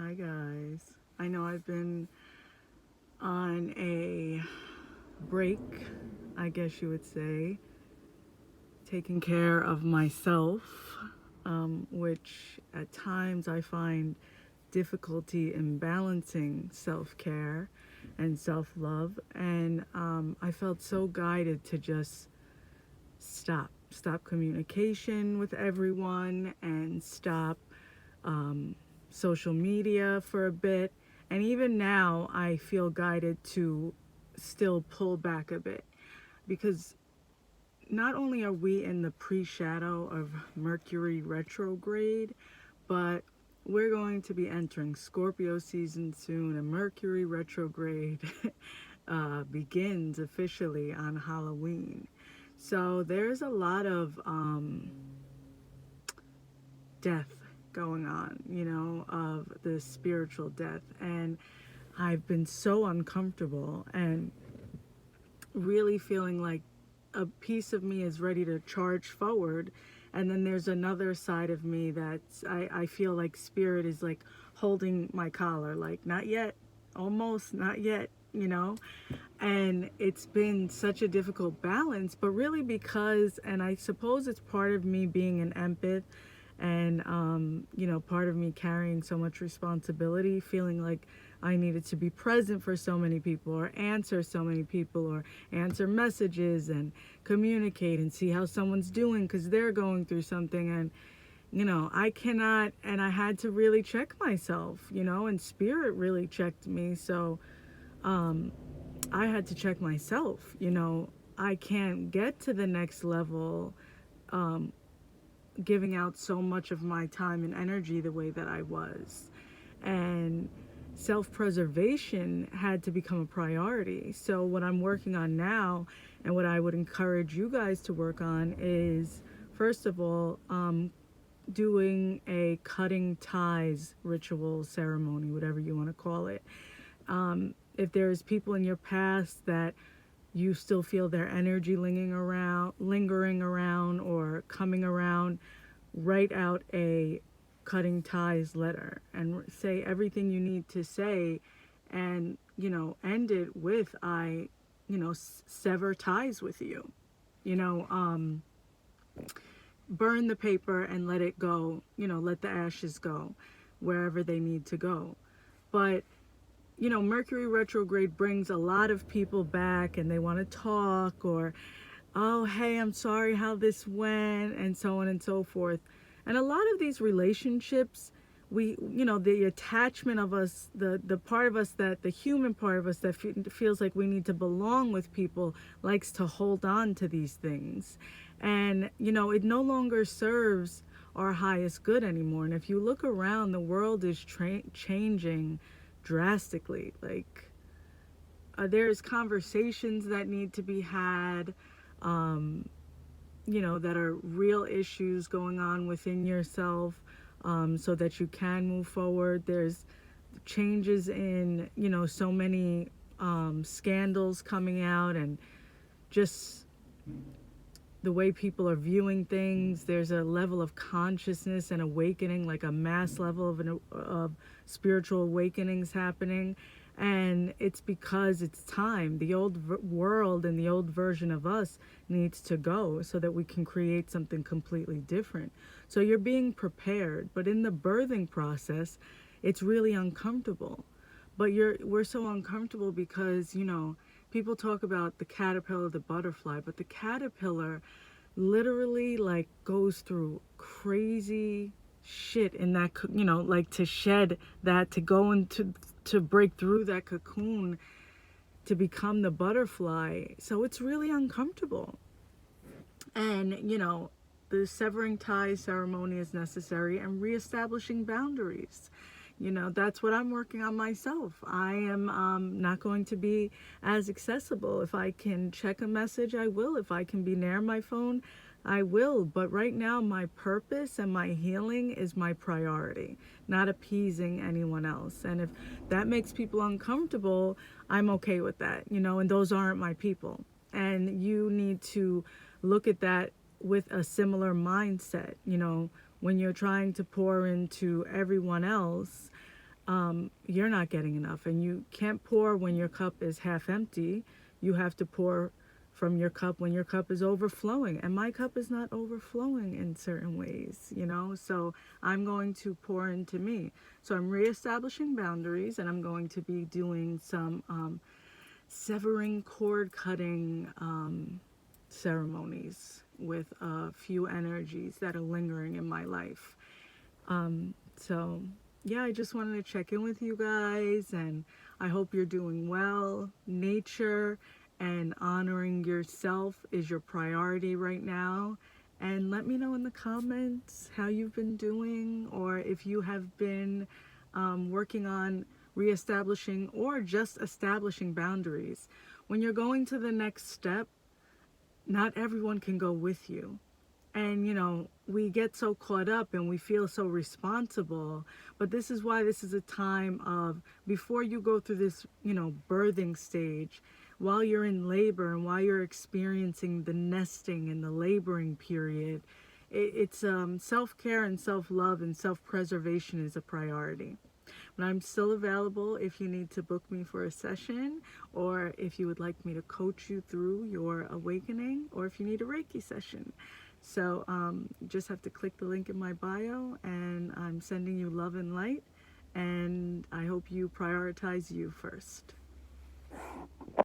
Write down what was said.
Hi guys. I know I've been on a break, I guess you would say, taking care of myself, which at times I find difficulty in balancing self care and self love. And I felt so guided to just stop communication with everyone and stop um, social media for a bit. And even now, I feel guided to still pull back a bit because not only are we in the pre shadow of Mercury retrograde, but we're going to be entering Scorpio season soon, and Mercury retrograde begins officially on Halloween. So there's a lot of death going on, of the spiritual death. And I've been so uncomfortable and really feeling like a piece of me is ready to charge forward. And then there's another side of me that's, I feel like spirit is like holding my collar, like, not yet, almost, not yet, And it's been such a difficult balance, but really because, and I suppose it's part of me being an empath and part of me carrying so much responsibility, feeling like I needed to be present for so many people or answer so many people or answer messages and communicate and see how someone's doing because they're going through something. And I cannot, and I had to really check myself, and spirit really checked me. So I had to check myself. I can't get to the next level giving out so much of my time and energy the way that I was. And self preservation had to become a priority. So, what I'm working on now, and what I would encourage you guys to work on, is first of all, doing a cutting ties ritual ceremony, whatever you want to call it. If there's people in your past that you still feel their energy lingering around or coming around, write out a cutting ties letter and say everything you need to say, and end it with I sever ties with you. you know um Burn the paper and let it go, let the ashes go wherever they need to go. But Mercury retrograde brings a lot of people back and they want to talk, or, oh, hey, I'm sorry how this went, and so on and so forth. And a lot of these relationships, the attachment of us, the part of us, that the human part of us that feels like we need to belong with people, likes to hold on to these things. And, it no longer serves our highest good anymore. And if you look around, the world is changing drastically. Like, there's conversations that need to be had, that are real issues going on within yourself, so that you can move forward. There's changes in, so many scandals coming out, and just the way people are viewing things. There's a level of consciousness and awakening, like a mass level of spiritual awakenings happening. And it's because it's time. The old world and the old version of us needs to go so that we can create something completely different. So you're being prepared, but in the birthing process, it's really uncomfortable. But we're so uncomfortable because, people talk about the caterpillar, the butterfly, but the caterpillar literally like goes through crazy shit in that, like to shed that, to go into, to break through that cocoon, to become the butterfly. So it's really uncomfortable. And, the severing ties ceremony is necessary, and reestablishing boundaries. That's what I'm working on myself. I am not going to be as accessible. If I can check a message, I will. If I can be near my phone, I will. But right now, my purpose and my healing is my priority, not appeasing anyone else. And if that makes people uncomfortable, I'm okay with that, and those aren't my people. And you need to look at that with a similar mindset, when you're trying to pour into everyone else. you're not getting enough. And you can't pour when your cup is half empty. You have to pour from your cup when your cup is overflowing. And my cup is not overflowing in certain ways, you know? So I'm going to pour into me. So I'm reestablishing boundaries, and I'm going to be doing some severing cord cutting ceremonies with a few energies that are lingering in my life. So, yeah, I just wanted to check in with you guys, and I hope you're doing well. Nature and honoring yourself is your priority right now. And let me know in the comments how you've been doing, or if you have been working on reestablishing or just establishing boundaries. When you're going to the next step, not everyone can go with you. And, you know, we get so caught up and we feel so responsible. But this is why this is a time of, before you go through this, you know, birthing stage, while you're in labor and while you're experiencing the nesting and the laboring period, it's self-care and self-love and self-preservation is a priority. But I'm still available if you need to book me for a session, or if you would like me to coach you through your awakening, or if you need a Reiki session. So you just have to click the link in my bio, and I'm sending you love and light, and I hope you prioritize you first.